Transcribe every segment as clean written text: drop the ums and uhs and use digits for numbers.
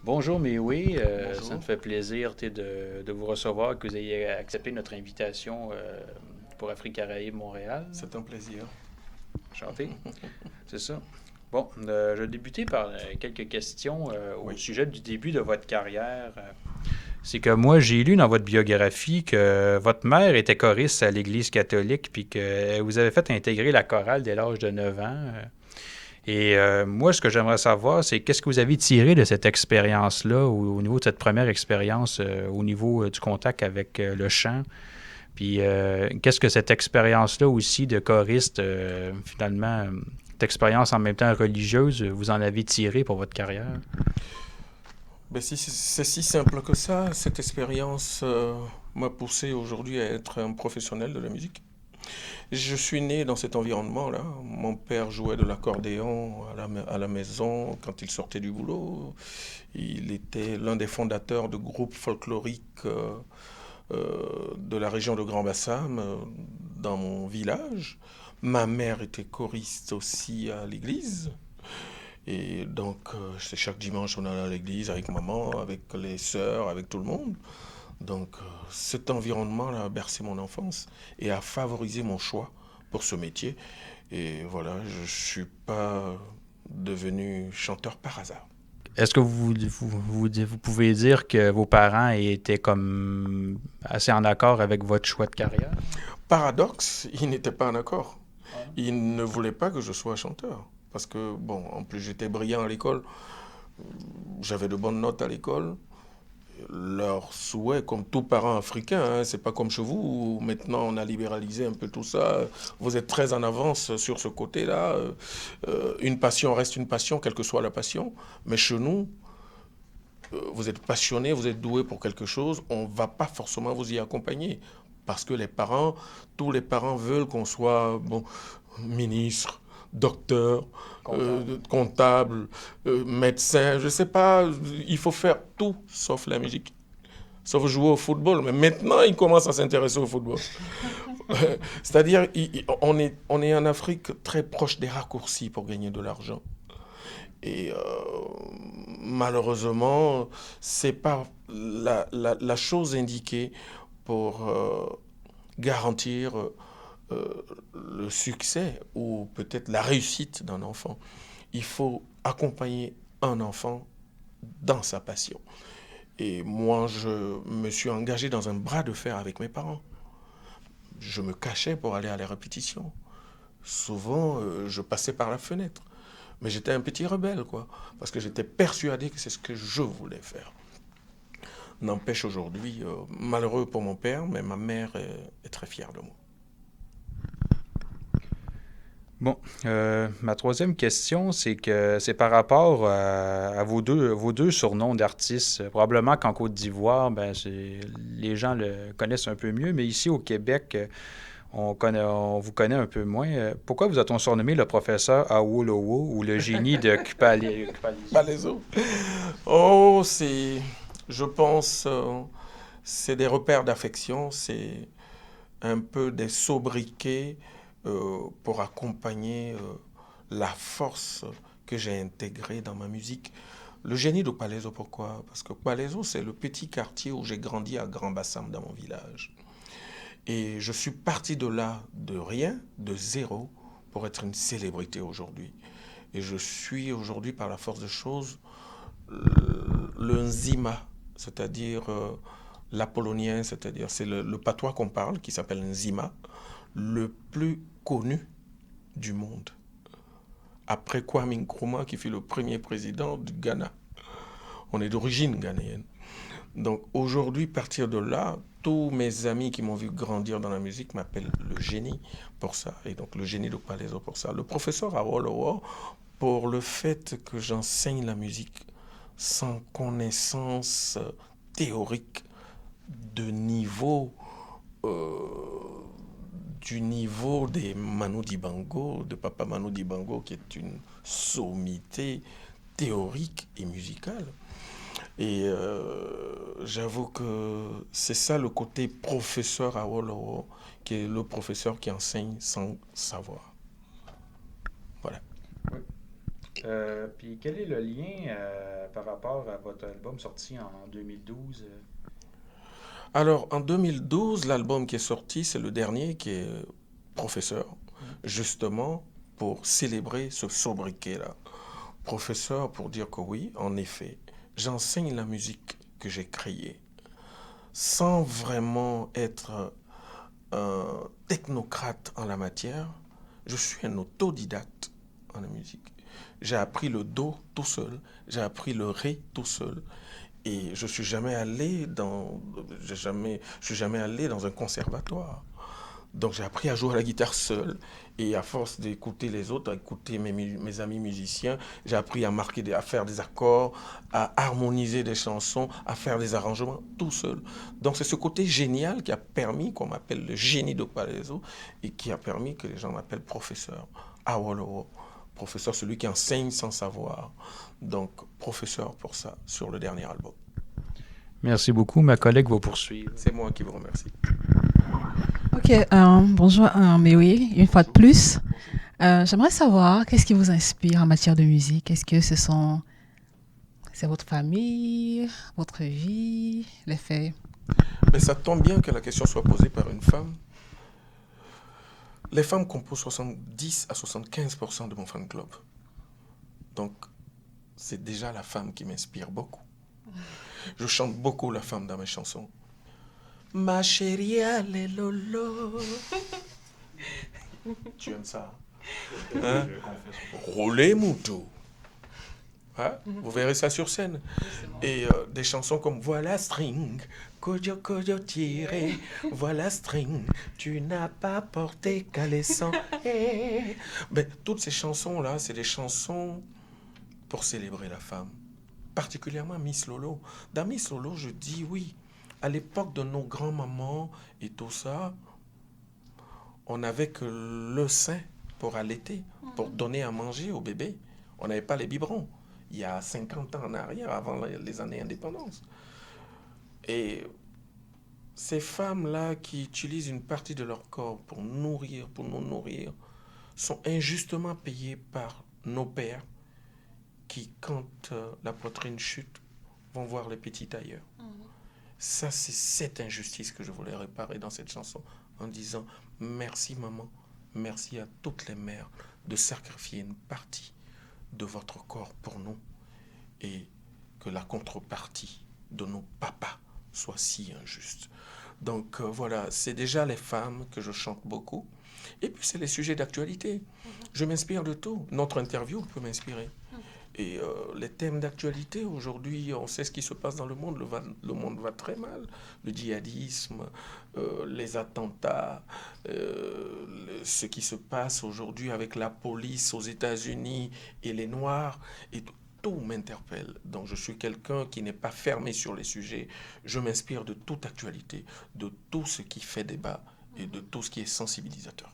Bonjour, mais oui, ça me Bonjour, fait plaisir de vous recevoir, que vous ayez accepté notre invitation pour Afrique Caraïbes Montréal. c'est un plaisir. Enchanté, c'est ça. Bon, je vais débuter par quelques questions au Oui, sujet du début de votre carrière. C'est que moi, j'ai lu dans votre biographie que votre mère était choriste à l'Église catholique, puis que vous avez fait intégrer la chorale dès l'âge de 9 ans. Et moi, ce que j'aimerais savoir, c'est qu'est-ce que vous avez tiré de cette expérience-là, au niveau de cette première expérience, au niveau du contact avec le chant, puis qu'est-ce que cette expérience-là aussi de choriste, finalement, cette expérience en même temps religieuse, vous en avez tiré pour votre carrière? ben si, c'est si simple que ça. Cette expérience m'a poussé aujourd'hui à être un professionnel de la musique. Je suis né dans cet environnement-là. Mon père jouait de l'accordéon à la maison quand il sortait du boulot. Il était l'un des fondateurs de groupes folkloriques de la région de Grand Bassam, dans mon village. Ma mère était choriste aussi à l'église. Et donc, c'est chaque dimanche, on allait à l'église avec maman, avec les sœurs, avec tout le monde. Donc, cet environnement-là a bercé mon enfance et a favorisé mon choix pour ce métier. Et voilà, je ne suis pas devenu chanteur par hasard. Est-ce que vous pouvez dire que vos parents étaient comme assez en accord avec votre choix de carrière? Paradoxe, ils n'étaient pas en accord. Ah non? Ils ne voulaient pas que je sois chanteur. Parce que, bon, en plus j'étais brillant à l'école, j'avais de bonnes notes à l'école. Leur souhait, comme tout parent africain, hein, c'est pas comme chez vous, où maintenant on a libéralisé un peu tout ça. Vous êtes très en avance sur ce côté-là. Une passion reste une passion, quelle que soit la passion. Mais chez nous, vous êtes passionné, vous êtes doué pour quelque chose, on ne va pas forcément vous y accompagner. Parce que les parents, tous les parents veulent qu'on soit bon, ministre, docteur, Comptable. comptable, médecin, je ne sais pas, il faut faire tout sauf la musique. Sauf jouer au football. Mais maintenant, ils commencent à s'intéresser au football. C'est-à-dire, on est en Afrique très proche des raccourcis pour gagner de l'argent. Et malheureusement, c'est pas la chose indiquée pour garantir le succès ou peut-être la réussite d'un enfant. Il faut accompagner un enfant dans sa passion. Et moi, je me suis engagé dans un bras de fer avec mes parents. Je me cachais pour aller à la répétition. Souvent, je passais par la fenêtre. Mais j'étais un petit rebelle, quoi. Parce que j'étais persuadé que c'est ce que je voulais faire. N'empêche aujourd'hui, malheureux pour mon père, mais ma mère est très fière de moi. Bon, ma troisième question, c'est que c'est par rapport à vos deux surnoms d'artistes. Probablement qu'en Côte d'Ivoire, ben, les gens le connaissent un peu mieux, mais ici au Québec, on vous connaît un peu moins. Pourquoi vous a-t-on surnommé le professeur Awolowo ou le génie de Kupalezo? Palaiso. Oh, je pense, c'est des repères d'affection, c'est un peu des sobriquets pour accompagner la force que j'ai intégrée dans ma musique. Le génie de Palaiso, pourquoi? Parce que Palaiso, c'est le petit quartier où j'ai grandi à Grand Bassam, dans mon village. Et je suis parti de là, de rien, de zéro, pour être une célébrité aujourd'hui. Et je suis aujourd'hui, par la force des choses, le Nzima, c'est-à-dire l'apollonien, c'est-à-dire c'est le patois qu'on parle, qui s'appelle Nzima, le plus connu du monde. Après Kwame Nkrumah, qui fut le premier président du Ghana. On est d'origine ghanéenne. Donc aujourd'hui, partir de là, tous mes amis qui m'ont vu grandir dans la musique m'appellent le génie pour ça. Et donc le génie de Palaiso pour ça. Le professeur Awolowo, pour le fait que j'enseigne la musique sans connaissance théorique de niveau du niveau des Manu Dibango, de Papa Manu Dibango, qui est une sommité théorique et musicale. Et j'avoue que c'est ça le côté professeur Awolowo, qui est le professeur qui enseigne sans savoir. Voilà. Puis quel est le lien par rapport à votre album sorti en 2012? Alors, en 2012, l'album qui est sorti, c'est le dernier qui est Professeur, justement pour célébrer ce sobriquet-là. Professeur pour dire que oui, en effet, j'enseigne la musique que j'ai créée sans vraiment être un technocrate en la matière. Je suis un autodidacte en la musique. J'ai appris le do tout seul, j'ai appris le ré tout seul. Et je suis jamais allé je suis jamais allé dans un conservatoire. Donc j'ai appris à jouer à la guitare seul. Et à force d'écouter les autres, à écouter mes amis musiciens, j'ai appris à faire des accords, à harmoniser des chansons, à faire des arrangements tout seul. Donc c'est ce côté génial qui a permis qu'on m'appelle le génie de Palaiso et qui a permis que les gens m'appellent professeur. Awolowo. Professeur, celui qui enseigne sans savoir. Donc professeur pour ça, sur le dernier album. Merci beaucoup. Ma collègue va poursuivre. C'est moi qui vous remercie. Ok, bonjour, mais oui, une fois de plus, j'aimerais savoir qu'est-ce qui vous inspire en matière de musique. Est-ce que c'est votre famille, votre vie, les faits? Mais ça tombe bien que la question soit posée par une femme. Les femmes composent 70 à 75% de mon fan club. Donc, c'est déjà la femme qui m'inspire beaucoup. Je chante beaucoup la femme dans mes chansons. Ma chérie, allez lolo. Tu aimes ça? Hein? Roulez moutou. Hein? Vous verrez ça sur scène. Et des chansons comme Voilà string, Kojo Kojo tiré, Voilà string, tu n'as pas porté caleçon. Hey. Ben, toutes ces chansons-là, c'est des chansons pour célébrer la femme. Particulièrement Miss Lolo. Dans Miss Lolo, je dis oui. À l'époque de nos grands-mamans et tout ça, on n'avait que le sein pour allaiter, pour donner à manger au bébé. On n'avait pas les biberons. Il y a 50 ans en arrière, avant les années indépendance. Et ces femmes-là qui utilisent une partie de leur corps pour nous nourrir, sont injustement payées par nos pères qui, quand la poitrine chute, vont voir les petits ailleurs. Ça, c'est cette injustice que je voulais réparer dans cette chanson en disant merci maman, merci à toutes les mères de sacrifier une partie de votre corps pour nous et que la contrepartie de nos papas soit si injuste. Donc voilà, c'est déjà les femmes que je chante beaucoup. Et puis c'est les sujets d'actualité. Je m'inspire de tout. Notre interview peut m'inspirer. Et les thèmes d'actualité, aujourd'hui, on sait ce qui se passe dans le monde. Le monde va très mal. Le djihadisme, les attentats, ce qui se passe aujourd'hui avec la police aux États-Unis et les Noirs. Et tout m'interpelle. Donc je suis quelqu'un qui n'est pas fermé sur les sujets. Je m'inspire de toute actualité, de tout ce qui fait débat et de tout ce qui est sensibilisateur.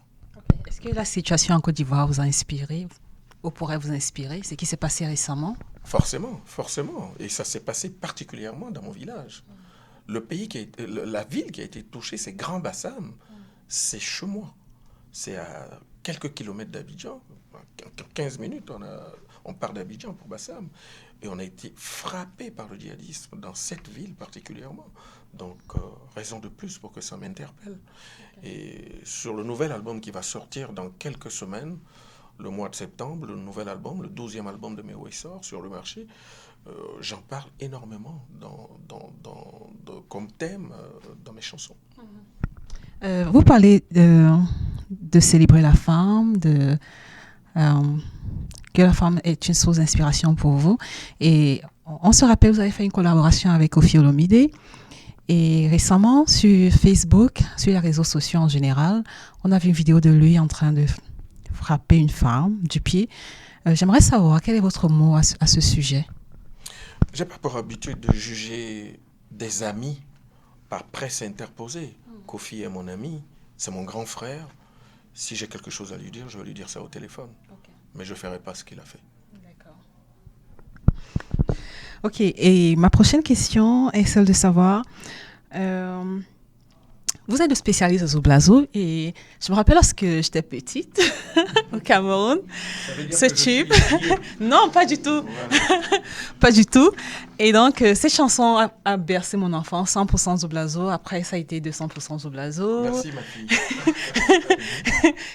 Est-ce que la situation en Côte d'Ivoire vous a inspiré ou pourrait vous inspirer, ce qui s'est passé récemment? Forcément, forcément. Et ça s'est passé particulièrement dans mon village. Le pays la ville qui a été touchée, c'est Grand Bassam. C'est chez moi. C'est à quelques kilomètres d'Abidjan. 15 minutes, on part d'Abidjan pour Bassam. Et on a été frappé par le djihadisme dans cette ville particulièrement. Donc, raison de plus pour que ça m'interpelle. Et sur le nouvel album qui va sortir dans quelques semaines, le mois de septembre, le nouvel album, le 12e album de Méo sort sur le marché, j'en parle énormément comme thème dans mes chansons. Vous parlez de célébrer la femme, que la femme est une source d'inspiration pour vous. Et on se rappelle, vous avez fait une collaboration avec Koffi Olomide. Et récemment, sur Facebook, sur les réseaux sociaux en général, on a vu une vidéo de lui en train de frapper une femme du pied. J'aimerais savoir quel est votre mot à ce sujet. J'ai pas pour habitude de juger des amis par presse interposée. Koffi est mon ami, c'est mon grand frère. Si j'ai quelque chose à lui dire, je vais lui dire ça au téléphone. Okay. Mais je ne ferai pas ce qu'il a fait. D'accord. Ok, et ma prochaine question est celle de savoir... vous êtes de spécialiste au Blazo et je me rappelle lorsque j'étais petite, au Cameroun. Ça veut dire Ce que je suis tube. lié. Non, pas du tout. Voilà. Pas du tout. Et donc, cette chanson a bercé mon enfance, 100% Zoblazo. Après, ça a été 200% Zoblazo. Merci, ma fille.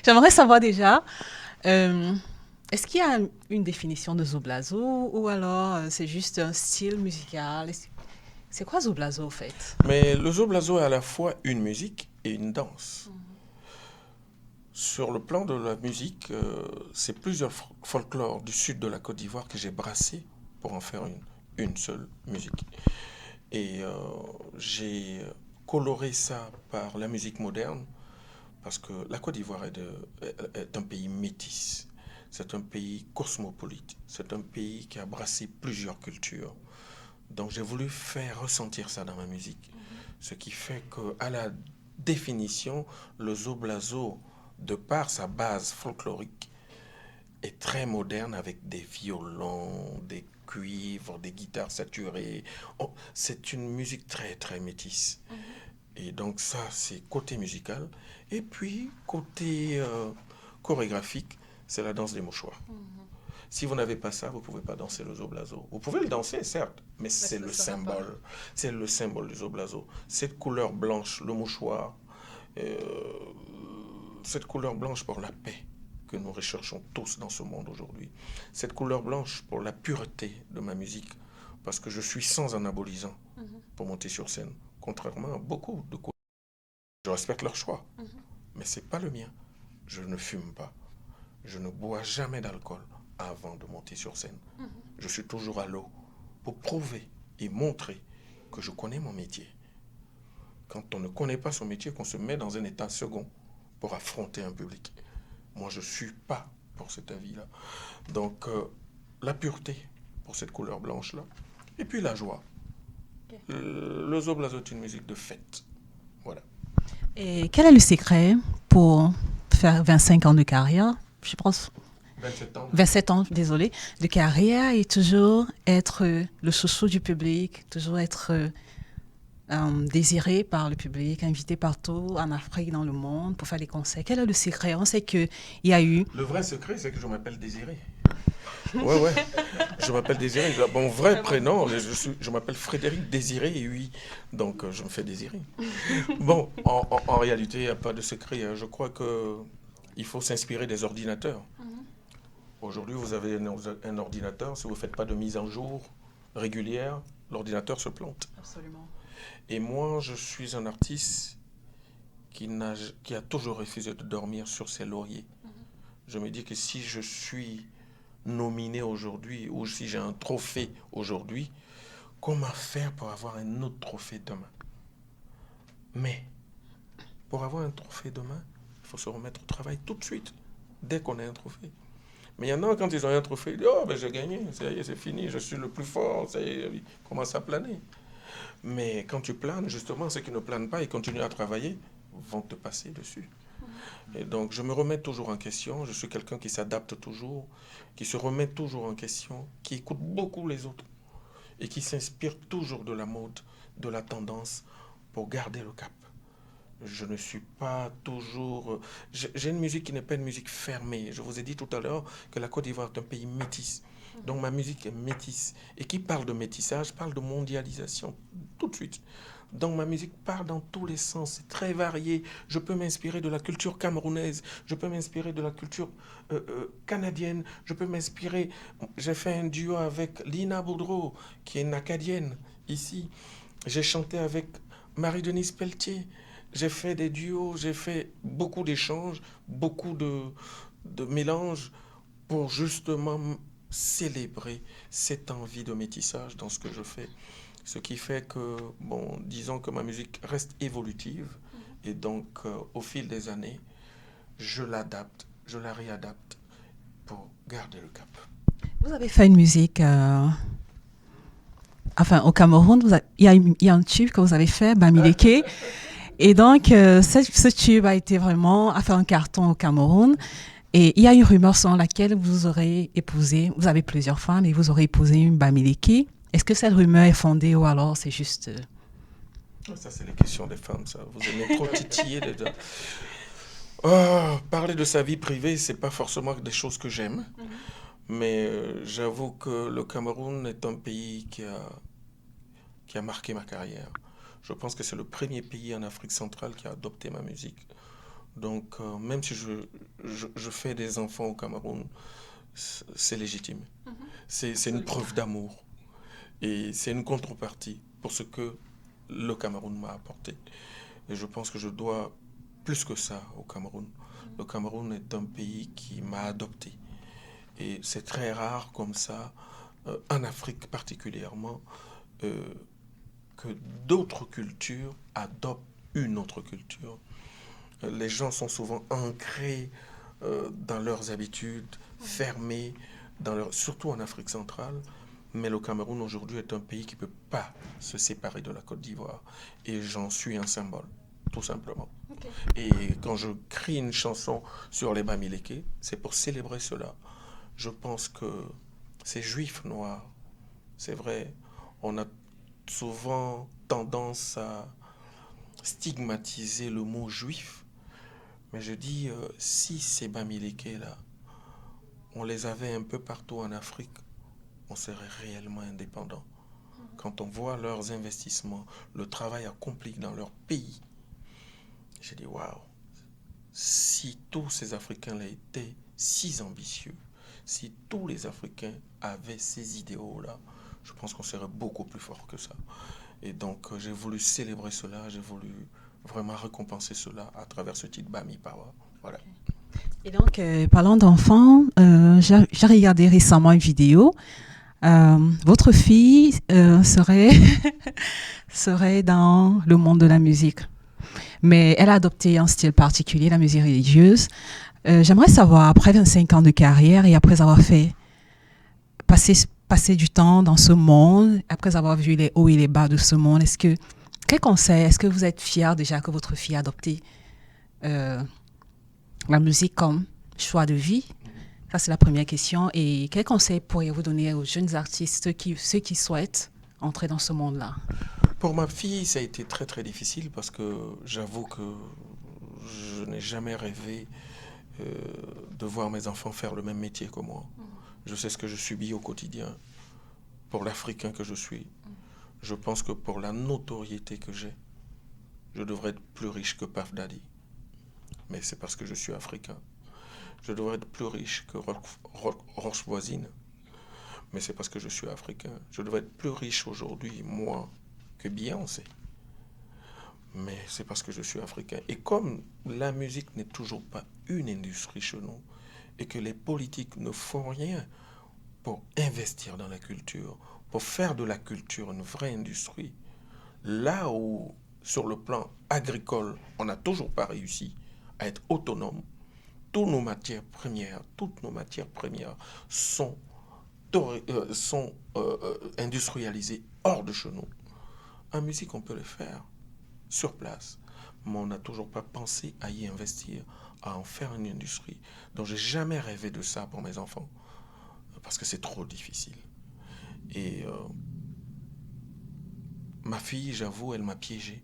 J'aimerais savoir déjà, est-ce qu'il y a une définition de Zoblazo ou alors c'est juste un style musical? C'est quoi Zoblazo, au fait? Mais le Zoblazo est à la fois une musique et une danse. Sur le plan de la musique, c'est plusieurs folklores du sud de la Côte d'Ivoire que j'ai brassés pour en faire une seule musique. Et j'ai coloré ça par la musique moderne, parce que la Côte d'Ivoire est un pays métis. C'est un pays cosmopolite. C'est un pays qui a brassé plusieurs cultures. Donc j'ai voulu faire ressentir ça dans ma musique. Ce qui fait qu'à la définition, le Zoblazo, de par sa base folklorique, est très moderne avec des violons, des cuivres, des guitares saturées. Oh, c'est une musique très très métisse. Et donc ça, c'est côté musical. Et puis, côté chorégraphique, c'est la danse des mouchoirs. Si vous n'avez pas ça, vous ne pouvez pas danser le Zoblazo. Vous pouvez le danser, certes, mais c'est le symbole. C'est le symbole du Zoblazo. Cette couleur blanche, le mouchoir, cette couleur blanche pour la paix que nous recherchons tous dans ce monde aujourd'hui. Cette couleur blanche pour la pureté de ma musique, parce que je suis sans anabolisant pour monter sur scène, contrairement à beaucoup de couleurs. Je respecte leur choix, mais ce n'est pas le mien. Je ne fume pas. Je ne bois jamais d'alcool avant de monter sur scène. Je suis toujours à l'eau pour prouver et montrer que je connais mon métier. Quand on ne connaît pas son métier, qu'on se met dans un état second pour affronter un public. Moi, je ne suis pas pour cet avis-là. Donc, la pureté pour cette couleur blanche-là. Et puis la joie. Okay. Le Zoblazo est une musique de fête. Voilà. Et quel est le secret pour faire 25 ans de carrière? Je pense 27 ans, désolé, de carrière et toujours être le chouchou du public, toujours être désiré par le public, invité partout en Afrique, dans le monde pour faire des concerts. Quel est le secret? On sait qu'il y a eu... Le vrai secret, c'est que je m'appelle Désiré. Ouais. Je m'appelle Désiré. Mon vrai prénom, je m'appelle Frédéric Désiré et oui. Donc, je me fais désirer. Bon, en réalité, il n'y a pas de secret. Je crois qu'il faut s'inspirer des ordinateurs. Aujourd'hui, vous avez un ordinateur. Si vous ne faites pas de mise en jour régulière, l'ordinateur se plante. Absolument. Et moi, je suis un artiste qui a toujours refusé de dormir sur ses lauriers. Je me dis que si je suis nominé aujourd'hui ou si j'ai un trophée aujourd'hui, comment faire pour avoir un autre trophée demain? Mais pour avoir un trophée demain, il faut se remettre au travail tout de suite, dès qu'on a un trophée. Mais il y en a, quand ils ont un trophée, ils disent « Oh, ben j'ai gagné, c'est fini, je suis le plus fort, ça y est, ils commencent à planer. » Mais quand tu planes, justement, ceux qui ne planent pas et continuent à travailler vont te passer dessus. Et donc, je me remets toujours en question. Je suis quelqu'un qui s'adapte toujours, qui se remet toujours en question, qui écoute beaucoup les autres et qui s'inspire toujours de la mode, de la tendance pour garder le cap. Je ne suis pas toujours... J'ai une musique qui n'est pas une musique fermée. Je vous ai dit tout à l'heure que la Côte d'Ivoire est un pays métis. Donc ma musique est métisse. Et qui parle de métissage, parle de mondialisation tout de suite. Donc ma musique part dans tous les sens, c'est très varié. Je peux m'inspirer de la culture camerounaise, je peux m'inspirer de la culture canadienne, je peux m'inspirer... J'ai fait un duo avec Lina Boudreau, qui est une Acadienne, ici. J'ai chanté avec Marie-Denise Pelletier. J'ai fait des duos, j'ai fait beaucoup d'échanges, beaucoup de mélanges pour justement célébrer cette envie de métissage dans ce que je fais. Ce qui fait que, bon, disons que ma musique reste évolutive et donc au fil des années, je l'adapte, je la réadapte pour garder le cap. Vous avez fait une musique, au Cameroun, il y a un tube que vous avez fait, Bamileke. Et donc, ce tube a fait un carton au Cameroun. Et il y a une rumeur selon laquelle vous aurez épousé, vous avez plusieurs femmes et vous aurez épousé une Bamileke. Est-ce que cette rumeur est fondée ou alors c'est juste... Ça, c'est les questions des femmes, ça. Vous aimez trop titiller déjà. Parler de sa vie privée, c'est pas forcément des choses que j'aime, mais j'avoue que le Cameroun est un pays qui a marqué ma carrière. Je pense que c'est le premier pays en Afrique centrale qui a adopté ma musique. Donc, même si je fais des enfants au Cameroun, c'est légitime. C'est une preuve d'amour. Et c'est une contrepartie pour ce que le Cameroun m'a apporté. Et je pense que je dois plus que ça au Cameroun. Le Cameroun est un pays qui m'a adopté. Et c'est très rare comme ça, en Afrique particulièrement, euh, que d'autres cultures adoptent une autre culture. Les gens sont souvent ancrés dans leurs habitudes, fermés, surtout en Afrique centrale. Mais le Cameroun aujourd'hui est un pays qui ne peut pas se séparer de la Côte d'Ivoire. Et j'en suis un symbole, tout simplement. Okay. Et quand je crie une chanson sur les Bamileke, c'est pour célébrer cela. Je pense que ces juifs noirs, c'est vrai, on a souvent tendance à stigmatiser le mot juif. Mais je dis, si ces Bamileke là, on les avait un peu partout en Afrique, on serait réellement indépendant. Quand on voit leurs investissements, le travail accompli dans leur pays, j'ai dit waouh, si tous ces Africains-là étaient si ambitieux, si tous les Africains avaient ces idéaux-là, je pense qu'on serait beaucoup plus fort que ça. Et donc j'ai voulu célébrer cela, j'ai voulu vraiment récompenser cela à travers ce titre Bami Power. Voilà. Et donc, parlant d'enfants, j'ai regardé récemment une vidéo. Votre fille serait dans le monde de la musique, mais elle a adopté un style particulier, la musique religieuse. J'aimerais savoir, après 25 ans de carrière et après avoir passer du temps dans ce monde, après avoir vu les hauts et les bas de ce monde, quel conseil, est-ce que vous êtes fier déjà que votre fille a adopté la musique comme choix de vie? Ça, c'est la première question. Et quel conseil pourriez-vous donner aux jeunes artistes, ceux qui souhaitent entrer dans ce monde-là? Pour ma fille, ça a été très, très difficile parce que j'avoue que je n'ai jamais rêvé de voir mes enfants faire le même métier que moi. Je sais ce que je subis au quotidien pour l'Africain que je suis. Je pense que pour la notoriété que j'ai, je devrais être plus riche que Puff Daddy. Mais c'est parce que je suis africain. Je devrais être plus riche que Roche Voisine. Mais c'est parce que je suis africain. Je devrais être plus riche aujourd'hui, moi, que Beyoncé. Mais c'est parce que je suis africain. Et comme la musique n'est toujours pas une industrie chez nous, et que les politiques ne font rien pour investir dans la culture, pour faire de la culture une vraie industrie, là où, sur le plan agricole, on n'a toujours pas réussi à être autonome, toutes nos matières premières sont industrialisées hors de chez nous. En musique, on peut le faire sur place, mais on n'a toujours pas pensé à y investir, à en faire une industrie. Donc, j'ai jamais rêvé de ça pour mes enfants, parce que c'est trop difficile. Et ma fille, j'avoue, elle m'a piégé.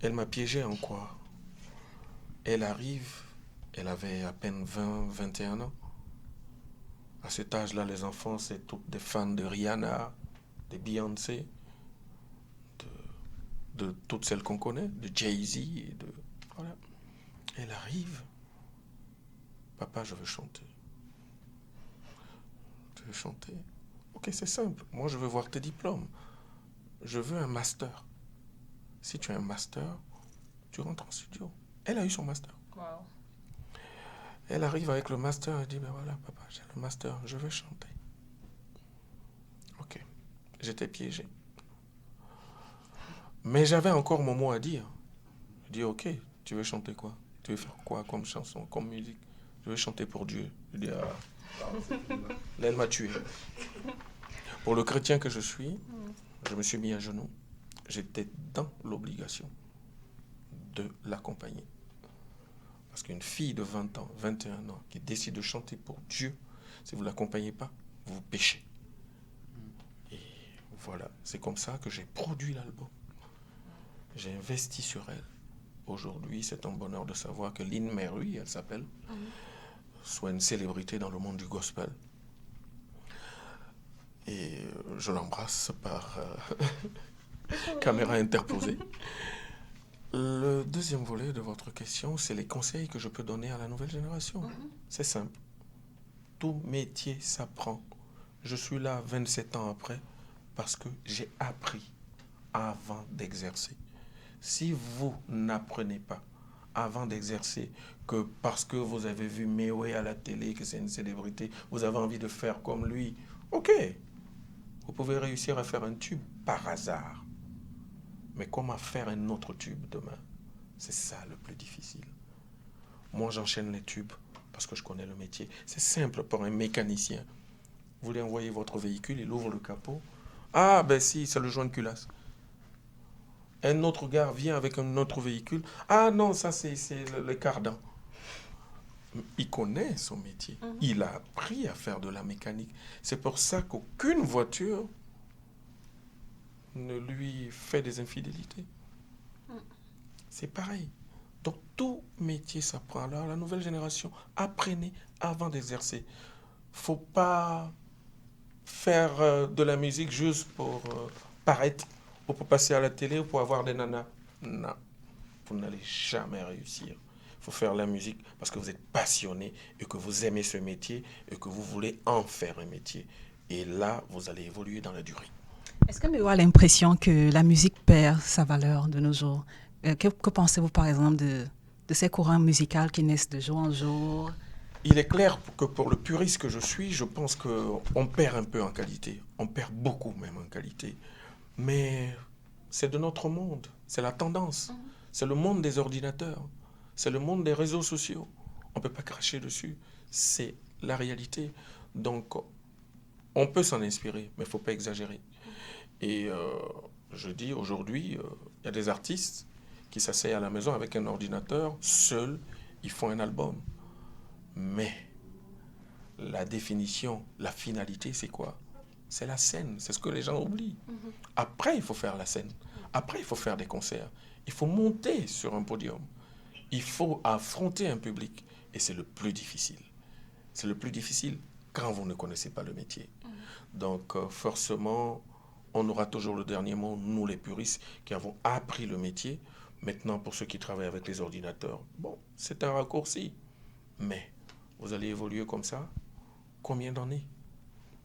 Elle m'a piégé en quoi? Elle arrive, elle avait à peine 20, 21 ans. À cet âge-là, les enfants, c'est toutes des fans de Rihanna, de Beyoncé, de toutes celles qu'on connaît, de Jay-Z. Voilà. Elle arrive. Papa, je veux chanter. Tu veux chanter? Ok, c'est simple. Moi, je veux voir tes diplômes. Je veux un master. Si tu as un master, tu rentres en studio. Elle a eu son master. Wow. Elle arrive avec le master et dit, ben voilà, papa, j'ai le master, je veux chanter. Ok, j'étais piégé. Mais j'avais encore mon mot à dire. Je dis, ok, tu veux chanter quoi? Tu veux faire quoi comme chanson, comme musique? Je veux chanter pour Dieu. Je dis, ah, là, elle m'a tué. Pour le chrétien que je suis, je me suis mis à genoux. J'étais dans l'obligation de l'accompagner. Parce qu'une fille de 20 ans, 21 ans, qui décide de chanter pour Dieu, si vous ne l'accompagnez pas, vous péchez. Et voilà, c'est comme ça que j'ai produit l'album. J'ai investi sur elle. aujourd'hui, c'est un bonheur de savoir que Lynn Mary, elle s'appelle, soit une célébrité dans le monde du gospel. Et je l'embrasse par caméra interposée. Le deuxième volet de votre question, c'est les conseils que je peux donner à la nouvelle génération. C'est simple. Tout métier s'apprend. Je suis là 27 ans après parce que j'ai appris avant d'exercer. Si vous n'apprenez pas avant d'exercer que parce que vous avez vu Mewe à la télé, que c'est une célébrité, vous avez envie de faire comme lui, ok, vous pouvez réussir à faire un tube par hasard. Mais comment faire un autre tube demain? C'est ça le plus difficile. Moi, j'enchaîne les tubes parce que je connais le métier. C'est simple pour un mécanicien. Vous voulez envoyer votre véhicule, il ouvre le capot. Ah, ben si, c'est le joint de culasse. Un autre gars vient avec un autre véhicule. Ah non, ça c'est le cardan. Il connaît son métier. Il a appris à faire de la mécanique. C'est pour ça qu'aucune voiture ne lui fait des infidélités. C'est pareil. Donc tout métier s'apprend. Alors la nouvelle génération, apprenez avant d'exercer. Faut pas faire de la musique juste pour paraître, ou pour passer à la télé, ou pour avoir des nanas. Non, vous n'allez jamais réussir. Il faut faire la musique parce que vous êtes passionné et que vous aimez ce métier et que vous voulez en faire un métier. Et là, vous allez évoluer dans la durée. Est-ce que Mewa a l'impression que la musique perd sa valeur de nos jours? Que pensez-vous, par exemple, de ces courants musicaux qui naissent de jour en jour? Il est clair que pour le puriste que je suis, je pense qu'on perd un peu en qualité. On perd beaucoup même en qualité. Mais c'est de notre monde. C'est la tendance. C'est le monde des ordinateurs. C'est le monde des réseaux sociaux. On ne peut pas cracher dessus. C'est la réalité. Donc, on peut s'en inspirer, mais il ne faut pas exagérer. Et je dis aujourd'hui, il y a des artistes qui s'asseyent à la maison avec un ordinateur, seuls, ils font un album. Mais la définition, la finalité, c'est quoi? C'est la scène, c'est ce que les gens oublient. Après, il faut faire la scène. Après, il faut faire des concerts. Il faut monter sur un podium. Il faut affronter un public. Et c'est le plus difficile. C'est le plus difficile quand vous ne connaissez pas le métier. Donc, forcément, on aura toujours le dernier mot, nous les puristes qui avons appris le métier. Maintenant, pour ceux qui travaillent avec les ordinateurs, bon, c'est un raccourci. Mais vous allez évoluer comme ça, combien d'années?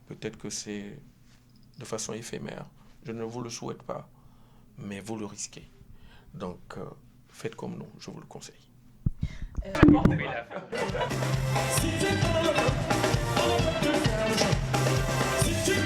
Peut-être que c'est de façon éphémère. Je ne vous le souhaite pas, mais vous le risquez. Donc, faites comme nous, je vous le conseille. Si tu